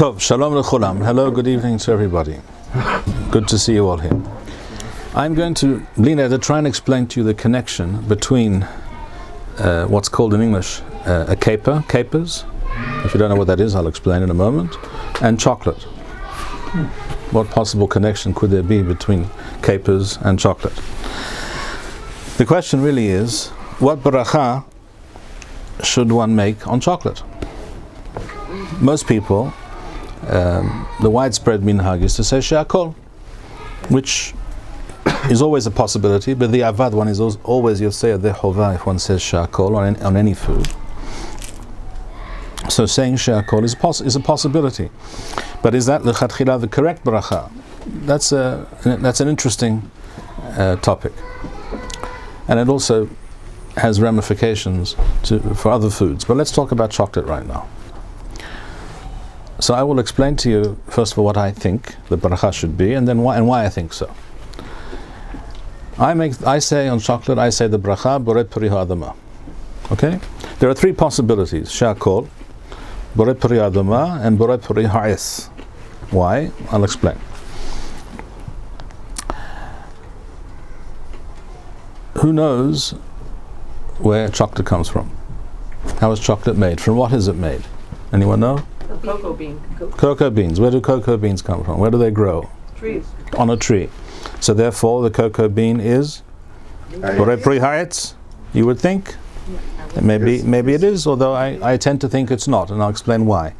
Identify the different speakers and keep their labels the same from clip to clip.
Speaker 1: Tov, shalom lechulam. Hello, good evening to everybody. Good to see you all here. I'm going to, Lina, to try and explain to you the connection between what's called in English a caper, capers. If you don't know what that is, I'll explain in a moment. And chocolate. What possible connection could there be between capers and chocolate? The question really is, what beracha should one make on chocolate? Most people, the widespread minhag is to say she'akol, which is always a possibility, but the avad one is always yotzei the hova if one says she'akol on any food. So saying she'akol is a possibility. But is that l'chatchila the correct beracha? That's an interesting topic. And it also has ramifications for other foods. But let's talk about chocolate right now. So I will explain to you, first of all, what I think the beracha should be, and then why I think so. I say on chocolate, I say the beracha borei peri ha'adama. Okay? There are three possibilities: she'akol, borei peri ha'adama, and borei peri ha'es. Why? I'll explain. Who knows where chocolate comes from? How is chocolate made? From what is it made? Anyone know?
Speaker 2: Cocoa bean.
Speaker 1: Cocoa beans. Where do cocoa beans come from? Where do they grow?
Speaker 2: Trees.
Speaker 1: On a tree. So therefore the cocoa bean is borei peri ha'etz, you would think? Maybe it is, although I tend to think it's not, and I'll explain why.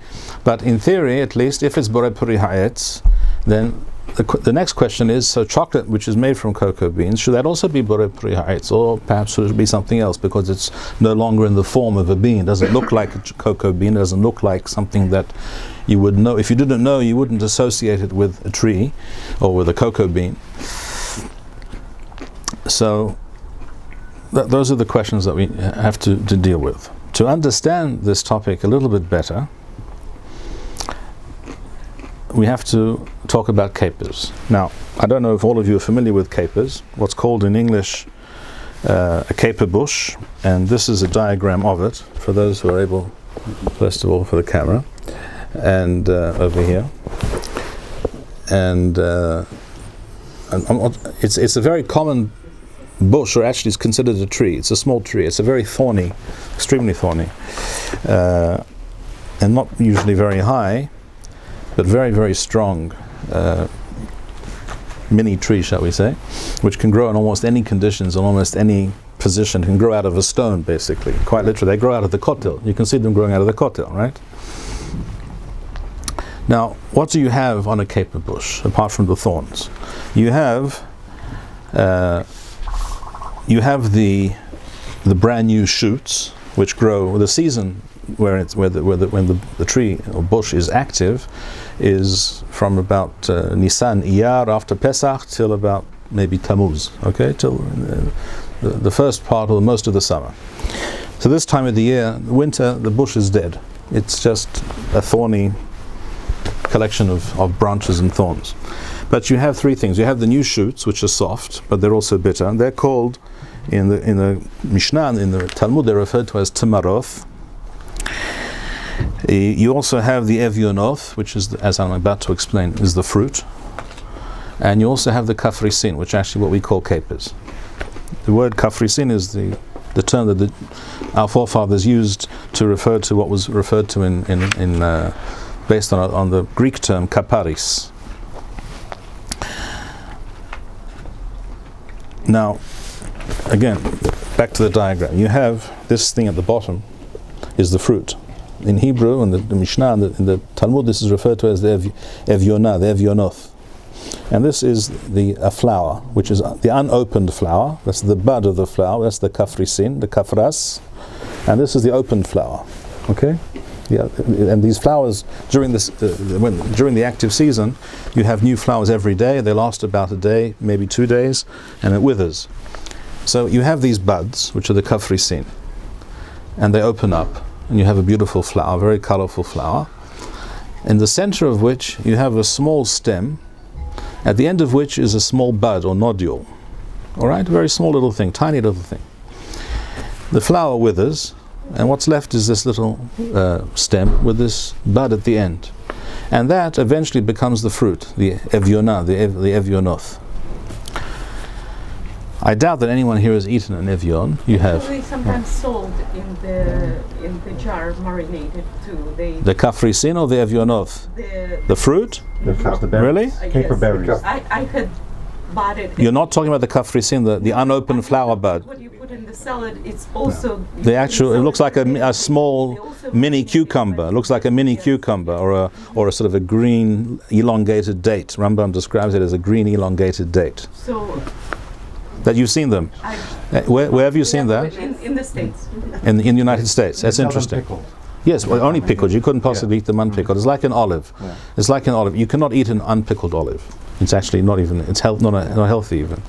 Speaker 1: But in theory, at least, if it's borei peri ha'etz, then the next question is, so chocolate which is made from cocoa beans, should that also be borei peri ha'etz, or perhaps should it be something else because it's no longer in the form of a bean? It doesn't look like a cocoa bean, it doesn't look like something that you would know. If you didn't know, you wouldn't associate it with a tree or with a cocoa bean. So those are the questions that we have to deal with. To understand this topic a little bit better, we have to talk about capers. Now, I don't know if all of you are familiar with capers, what's called in English a caper bush, and this is a diagram of it, for those who are able, first of all, for the camera, and over here. And it's a very common bush, or actually it's considered a tree. It's a small tree. It's a very thorny, extremely thorny, and not usually very high, but very, very strong mini tree, shall we say, which can grow in almost any conditions, in almost any position. It can grow out of a stone, basically. Quite literally, they grow out of the kotel. You can see them growing out of the kotel, right? Now, what do you have on a caper bush, apart from the thorns? You have the brand new shoots, which grow. The season when the tree or bush is active is from about Nisan, Iyar, after Pesach, till about maybe Tammuz, okay, till the first part or most of the summer. So this time of the year, winter, the bush is dead. It's just a thorny collection of branches and thorns. But you have three things. You have the new shoots, which are soft, but they're also bitter. They're called, in the Mishnah, in the Talmud, they're referred to as timaroth. You also have the evyonoth, which is, as I'm about to explain, is the fruit. And you also have the kafrisin, which is actually what we call capers. The word kafrisin is the term that our forefathers used to refer to what was referred to based on the Greek term kaparis. Now, again, back to the diagram. You have this thing at the bottom is the fruit. In Hebrew, in the Mishnah, in the Talmud, this is referred to as the evyonah, the evyonoth. And this is a flower, which is the unopened flower. That's the bud of the flower. That's the kafrisin, the kafras. And this is the opened flower. Okay? Yeah, and these flowers, during the active season, you have new flowers every day. They last about a day, maybe 2 days, and it withers. So you have these buds, which are the kafrisin, and they open up, and you have a beautiful flower, very colorful flower, in the center of which you have a small stem, at the end of which is a small bud or nodule. All right, a very small little thing, tiny little thing. The flower withers, and what's left is this little stem with this bud at the end. and that eventually becomes the fruit, the evyonah, the evyonoth. I doubt that anyone here has eaten an evyon. You have.
Speaker 2: They sometimes sold in the jar, marinated too.
Speaker 1: The kafrisin or the evyonoth? The fruit?
Speaker 3: The berries.
Speaker 1: Really?
Speaker 3: Caper berries.
Speaker 2: I had bought it.
Speaker 1: You're not talking about the kafrisin, the unopened flower bud.
Speaker 2: What you put in the salad, it's also
Speaker 1: The actual, it looks like a small mini cucumber. It looks like a mini cucumber, or a sort of a green elongated date. Rambam describes it as a green elongated date.
Speaker 2: So.
Speaker 1: That you've seen them. Where have you seen that?
Speaker 2: In the States.
Speaker 1: In the United States. That's interesting. Yes, well, only pickled. You couldn't possibly eat them unpickled. It's like an olive.
Speaker 3: Yeah.
Speaker 1: It's like an olive. You cannot eat an unpickled olive. It's actually not even. It's not healthy even,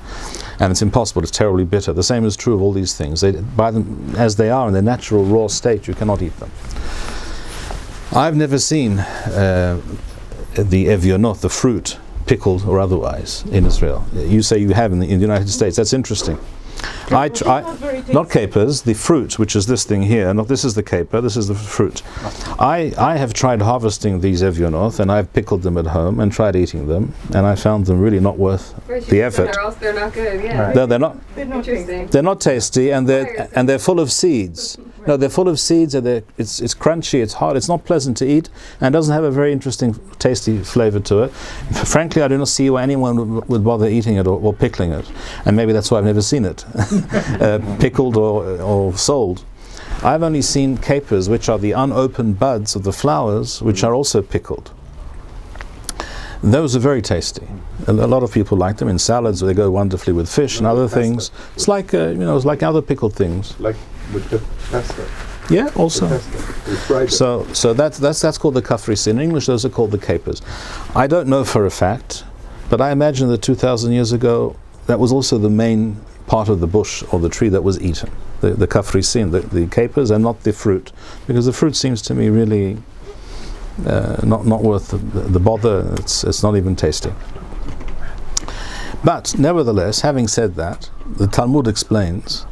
Speaker 1: and it's impossible. It's terribly bitter. The same is true of all these things. They buy them as they are in their natural raw state. You cannot eat them. I've never seen the evyonoth, the fruit, pickled or otherwise, in Israel. You say you have in the United States. That's interesting. Not capers, the fruit, which is this thing here. Not this is the caper. This is the fruit. I have tried harvesting these evyonoth, and I've pickled them at home and tried eating them, and I found them really not worth the effort.
Speaker 4: Or else they're not good. Yeah.
Speaker 3: Right.
Speaker 1: They're not.
Speaker 4: Interesting.
Speaker 1: They're not tasty, and they're full of seeds. No, they're full of seeds, and it's crunchy, it's hard, it's not pleasant to eat, and doesn't have a very interesting, tasty flavor to it. Frankly, I do not see why anyone would bother eating it or pickling it, and maybe that's why I've never seen it pickled or sold. I've only seen capers, which are the unopened buds of the flowers, which are also pickled. Those are very tasty. A lot of people like them in salads. They go wonderfully with fish and other things. It's like it's like other pickled things.
Speaker 3: Like with the pasta.
Speaker 1: Yeah, also. So that's called the kafris. In English, those are called the capers. I don't know for a fact, but I imagine that 2,000 years ago, that was also the main part of the bush or the tree that was eaten. The kafrisin, the capers, and not the fruit, because the fruit seems to me really not worth the bother. It's not even tasty. But nevertheless, having said that, the Talmud explains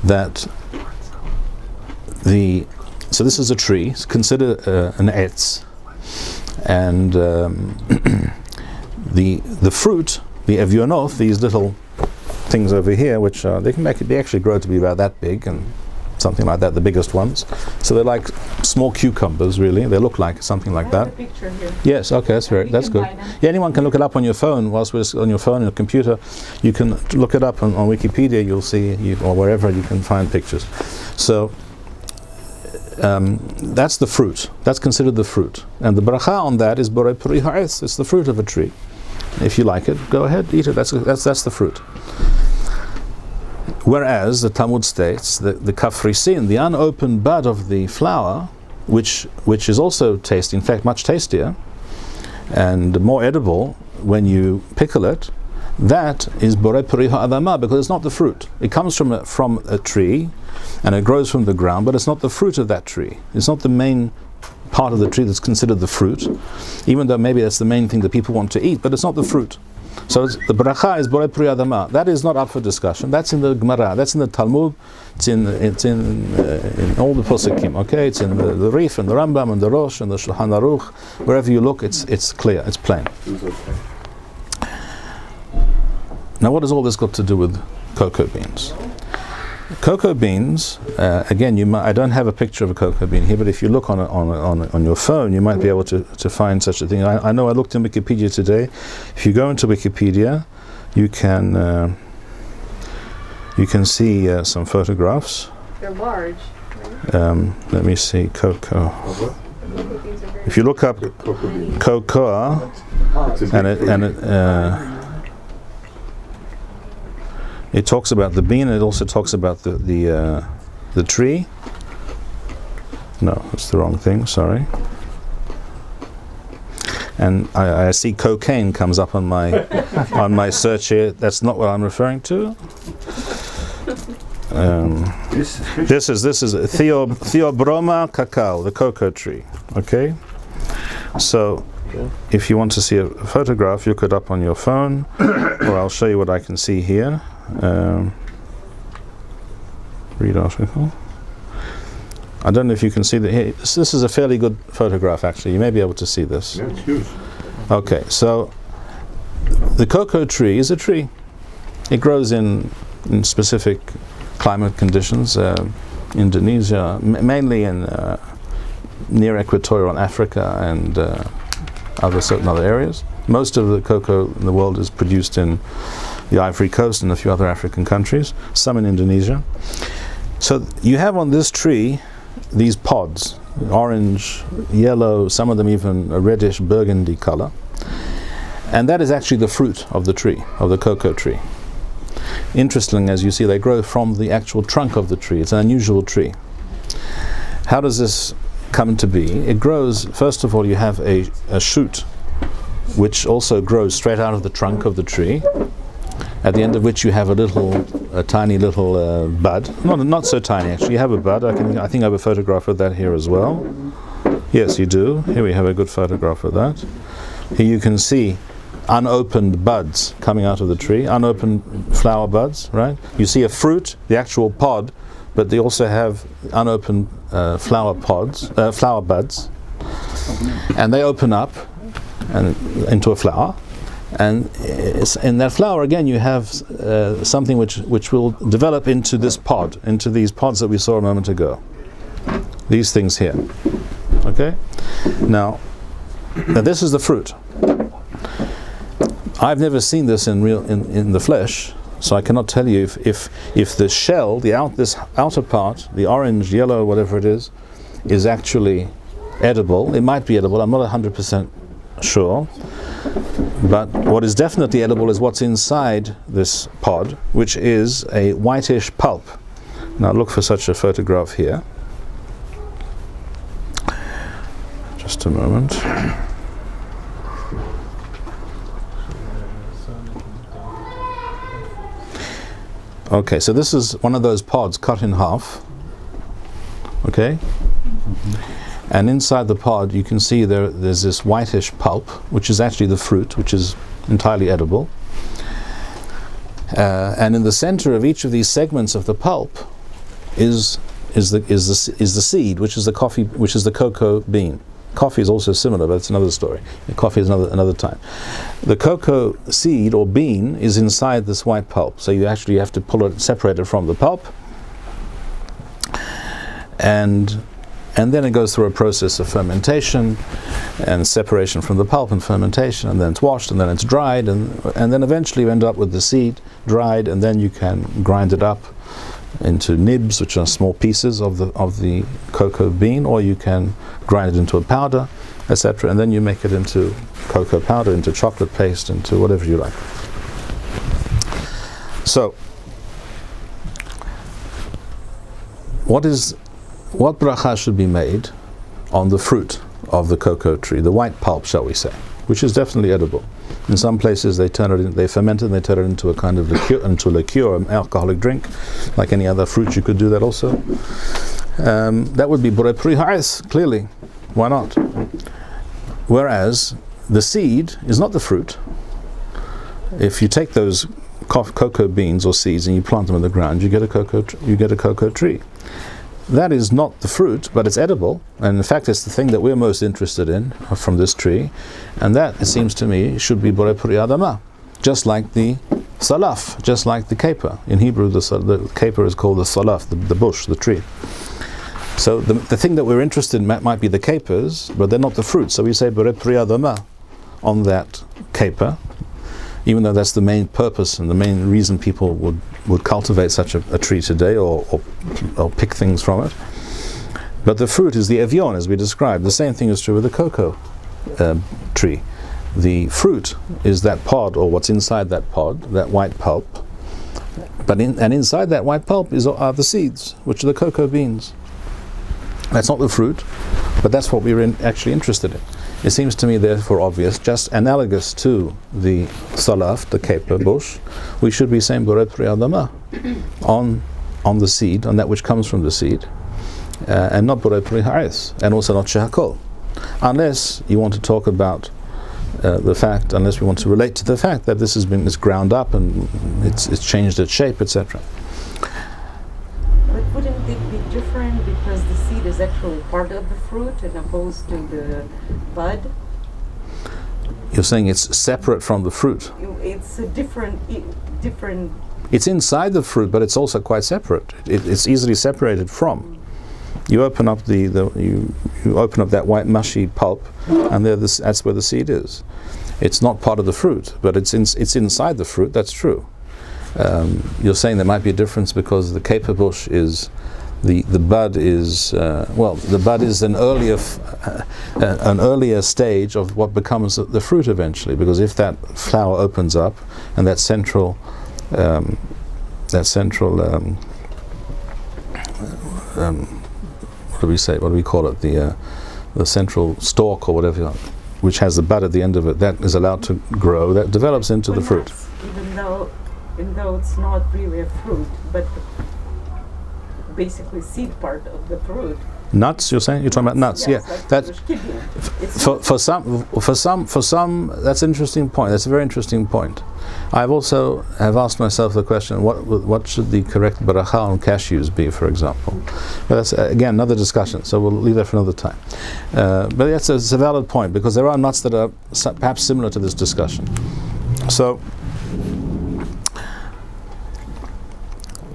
Speaker 1: that so this is a tree. It's considered an etz, and the fruit, the evyonoth, these little things over here, which they actually grow to be about that big and something like that, the biggest ones. So they're like small cucumbers, really. They look like something like that.
Speaker 2: I have a picture here.
Speaker 1: Yes, okay, that's good. Yeah, anyone can look it up on your phone. Whilst we're on your phone, your computer, you can look it up on Wikipedia. You'll see, or wherever you can find pictures. So that's the fruit. That's considered the fruit. And the beracha on that is borei peri ha'etz. It's the fruit of a tree. If you like it, go ahead, eat it. That's the fruit. Whereas the Talmud states that the kafrisin, the unopened bud of the flower, which is also tasty, in fact much tastier and more edible when you pickle it, that is borei peri ha'adama, because it's not the fruit. It comes from a tree and it grows from the ground, but it's not the fruit of that tree. It's not the main part of the tree that's considered the fruit, even though maybe that's the main thing that people want to eat, but it's not the fruit. So the beracha is borei peri adama. That is not up for discussion. That's in the Gemara. That's in the Talmud. It's in all the Posukim. Okay, it's in the Rif and the Rambam and the Rosh and the Shulchan Aruch. Wherever you look, it's clear. It's plain. Now, what has all this got to do with cocoa beans? Cocoa beans, again, I don't have a picture of a cocoa bean here, but if you look on your phone, you might be able to find such a thing. I know I looked in Wikipedia today. If you go into Wikipedia, you can see some photographs.
Speaker 4: They're large. Right?
Speaker 1: Let me see, cocoa. If you look up cocoa, it talks about the bean, and it also talks about the tree. No, that's the wrong thing, sorry. And I see cocaine comes up on my search here. That's not what I'm referring to. This is Theobroma cacao, the cocoa tree. Okay? So if you want to see a photograph, look it up on your phone, or I'll show you what I can see here. Read article. I don't know if you can see that here. This is a fairly good photograph, actually. You may be able to see this.
Speaker 3: Yeah, it's huge.
Speaker 1: Okay, so the cocoa tree is a tree. It grows in specific climate conditions. Indonesia, mainly in near equatorial Africa and certain other areas. Most of the cocoa in the world is produced in the Ivory Coast and a few other African countries, some in Indonesia. So you have on this tree these pods, orange, yellow, some of them even a reddish burgundy color. And that is actually the fruit of the tree, of the cocoa tree. Interesting, as you see, they grow from the actual trunk of the tree. It's an unusual tree. How does this come to be? It grows, first of all, you have a shoot which also grows straight out of the trunk of the tree, at the end of which you have a tiny little bud. Not so tiny, actually. You have a bud. I think I have a photograph of that here as well. Yes, you do. Here we have a good photograph of that. Here you can see unopened buds coming out of the tree, unopened flower buds, right? You see a fruit, the actual pod, but they also have unopened flower buds, and they open up into a flower. And in that flower, again, you have something which will develop into this pod, into these pods that we saw a moment ago. These things here. Okay? Now this is the fruit. I've never seen this in the flesh, so I cannot tell you if the shell, this outer part, the orange, yellow, whatever it is actually edible. It might be edible. I'm not 100% sure. But what is definitely edible is what's inside this pod, which is a whitish pulp. Now look for such a photograph here. Just a moment. Okay, so this is one of those pods cut in half. Okay? And inside the pod you can see there's this whitish pulp, which is actually the fruit, which is entirely edible. And in the center of each of these segments of the pulp is the seed, which is the cocoa bean. Coffee is also similar, but it's another story. Coffee is another time. The cocoa seed or bean is inside this white pulp, so you actually have to separate it from the pulp, and then it goes through a process of fermentation and separation from the pulp and fermentation, and then it's washed, and then it's dried, and then eventually you end up with the seed dried, and then you can grind it up into nibs, which are small pieces of the cocoa bean, or you can grind it into a powder, etc., and then you make it into cocoa powder, into chocolate paste, into whatever you like. So, what bracha should be made on the fruit of the cocoa tree, the white pulp, shall we say, which is definitely edible. In some places they ferment it and they turn it into a kind of liqueur, an alcoholic drink, like any other fruit. You could do that also. That would be borei pri ha'es, clearly. Why not? Whereas the seed is not the fruit. If you take those cocoa beans or seeds and you plant them in the ground, you get a cocoa tree. That is not the fruit, but it's edible, and in fact it's the thing that we're most interested in from this tree, and that, it seems to me, should be borei pri adama, just like the salaf, just like the caper. In Hebrew the caper is called the salaf, the bush, the tree. So the thing that we're interested in might be the capers, but they're not the fruit, so we say borei pri adama on that caper, even though that's the main purpose and the main reason people would cultivate such a tree today, or pick things from it. But the fruit is the evion, as we described. The same thing is true with the cocoa tree. The fruit is that pod, or what's inside that pod, that white pulp. But inside that white pulp are the seeds, which are the cocoa beans. That's not the fruit, but that's what we're actually interested in. It seems to me therefore obvious, just analogous to the salaf, the caper bush, we should be saying borei pri adama on the seed, on that which comes from the seed, and not borei pri ha'es, and also not shehakol, unless you want to talk about unless we want to relate to the fact that this it's ground up and it's changed its shape, etc.
Speaker 2: But wouldn't it be different because the seed is actually part of the fruit as opposed to the bud.
Speaker 1: You're saying it's separate from the fruit.
Speaker 2: It's a different.
Speaker 1: It's inside the fruit, but it's also quite separate. It's easily separated from. You open up you open up that white mushy pulp, and that's where the seed is. It's not part of the fruit, but it's inside the fruit. That's true. You're saying there might be a difference because the caper bush is the bud is the bud is an earlier stage of what becomes the fruit eventually. Because if that flower opens up and that central what do we say? What do we call it? The central stalk or whatever, which has the bud at the end of it, that is allowed to grow. That develops into the fruit.
Speaker 2: Nuts, even though it's not really a fruit, but basically seed part of the fruit.
Speaker 1: Nuts, you're saying? You're talking about nuts?
Speaker 2: Yes,
Speaker 1: Yeah.
Speaker 2: that's
Speaker 1: For some, that's an interesting point. That's a very interesting point. I've also have asked myself the question: what should the correct beracha on cashews be, for example? But that's again another discussion. So we'll leave that for another time. But it's a valid point because there are nuts that are perhaps similar to this discussion. So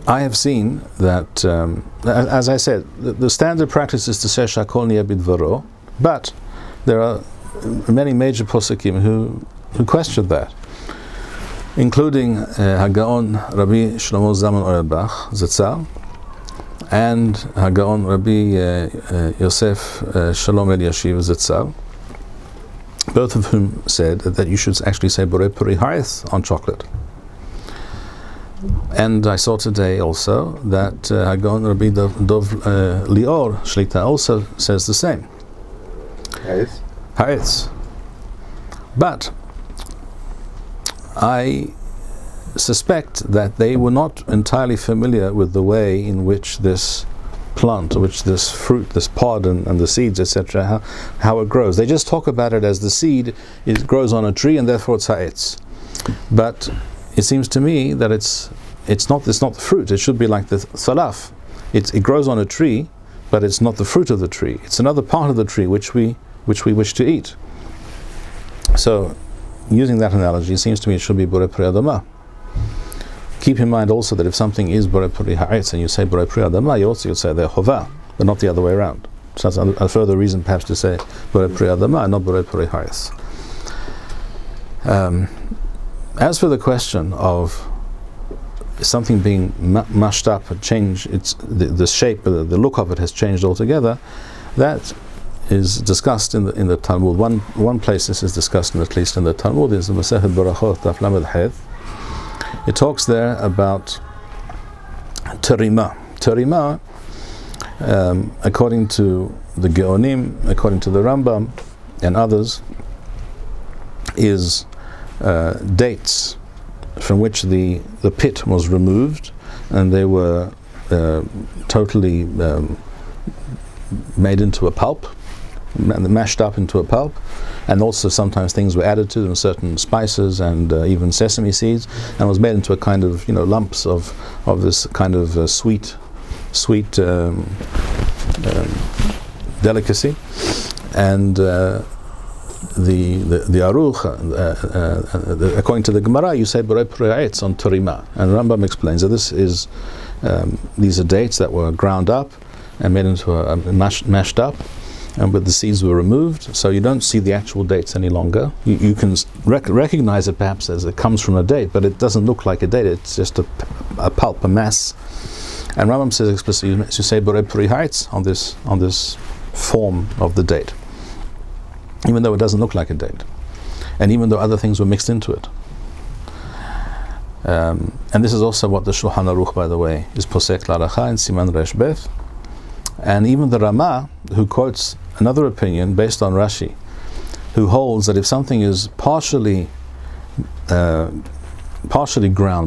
Speaker 1: I have seen that, as I said, the standard practice is to say Shakol Niya Bidvaro, but there are many major poskim who questioned that, including Hagaon Rabbi Shlomo Zalman Auerbach Zatzal and Hagaon Rabbi Yosef Shalom Eliashiv Zatzal, both of whom said that you should actually say Borei Puri Ha'eth on chocolate. And I saw today also that Hagon Rabbi Dov Lior Shlita also says the same. Ha'etz. But I suspect that they were not entirely familiar with the way in which this plant, which this fruit, this pod and the seeds, etc., how it grows. They just talk about it as the seed grows on a tree and therefore it's ha'etz. But it seems to me that it's not the fruit. It should be like the salaf. It grows on a tree, but it's not the fruit of the tree. It's another part of the tree which we wish to eat. So, using that analogy, it seems to me it should be borei puri adama. Keep in mind also that if something is borei puri ha'etz and you say borei puri adama, you also say they're chovah, but not the other way around. So that's a further reason perhaps to say borei puri adama and not borei puri ha'etz. As for the question of something being mashed up, change the shape, the look of it has changed altogether, that is discussed in the Talmud. One place this is discussed, at least in the Talmud, is the Masechet Berachot Daf Lamed Hed. It talks there about terima. Terima, according to the Geonim, according to the Rambam and others, is dates from which the pit was removed and they were totally made into a pulp, mashed up into a pulp, and also sometimes things were added to them, certain spices and even sesame seeds, and was made into a kind of lumps of this kind of sweet delicacy. And the Aruch, according to the Gemara, you say borei puri ha'etz on terima, and Rambam explains that this is these are dates that were ground up and made into mashed up, and but the seeds were removed, so you don't see the actual dates any longer. You can recognize it perhaps as it comes from a date, but it doesn't look like a date. It's just a pulp, a mass. And Rambam says explicitly, you say borei puri ha'etz on this form of the date, even though it doesn't look like a date, and even though other things were mixed into it. And this is also what the Shulchan Aruch, by the way, is posek l'halacha in Siman Resh Beth. And even the Rama, who quotes another opinion based on Rashi, who holds that if something is partially ground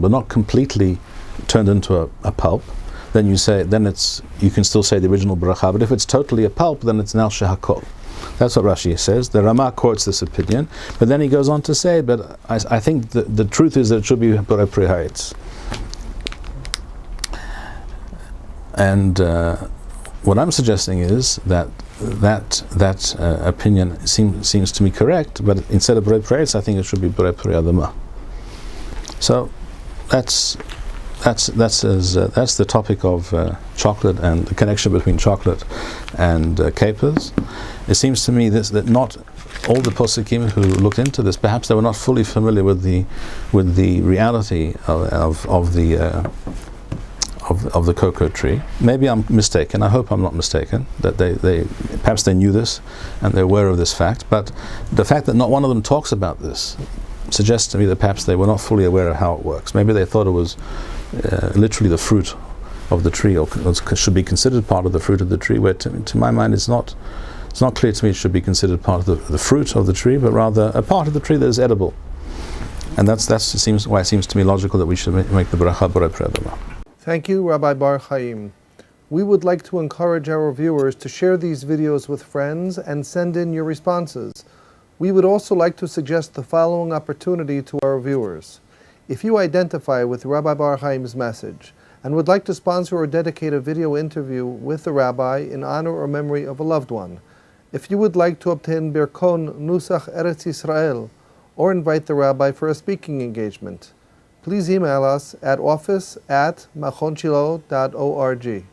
Speaker 1: but not completely turned into a pulp, then you can still say the original bracha. But if it's totally a pulp, then it's now shehakol. That's what Rashi says. The Rama quotes this opinion, but then he goes on to say, but I think the truth is that it should be borei puri ha'etz. And what I'm suggesting is that opinion seems to me correct, but instead of Borei Preretz, I think it should be Borei Peri Adama. So that's the topic of chocolate and the connection between chocolate and capers. It seems to me that not all the poskim who looked into this, perhaps they were not fully familiar with the reality of the cocoa tree. Maybe I'm mistaken. I hope I'm not mistaken. That they perhaps they knew this and they're aware of this fact. But the fact that not one of them talks about this suggests to me that perhaps they were not fully aware of how it works. Maybe they thought it was literally the fruit of the tree, or should be considered part of the fruit of the tree. Where to my mind, it's not clear to me it should be considered part of the fruit of the tree, but rather a part of the tree that is edible. And that's why it seems to me logical that we should make the Beracha Borei Peri Adama.
Speaker 5: Thank you, Rabbi Bar-Hayim. We would like to encourage our viewers to share these videos with friends and send in your responses. We would also like to suggest the following opportunity to our viewers. If you identify with Rabbi Bar-Hayim's message and would like to sponsor or dedicate a video interview with the rabbi in honor or memory of a loved one, if you would like to obtain Birkon Nusach Eretz Yisrael or invite the rabbi for a speaking engagement, please email us at office@machonshilo.org.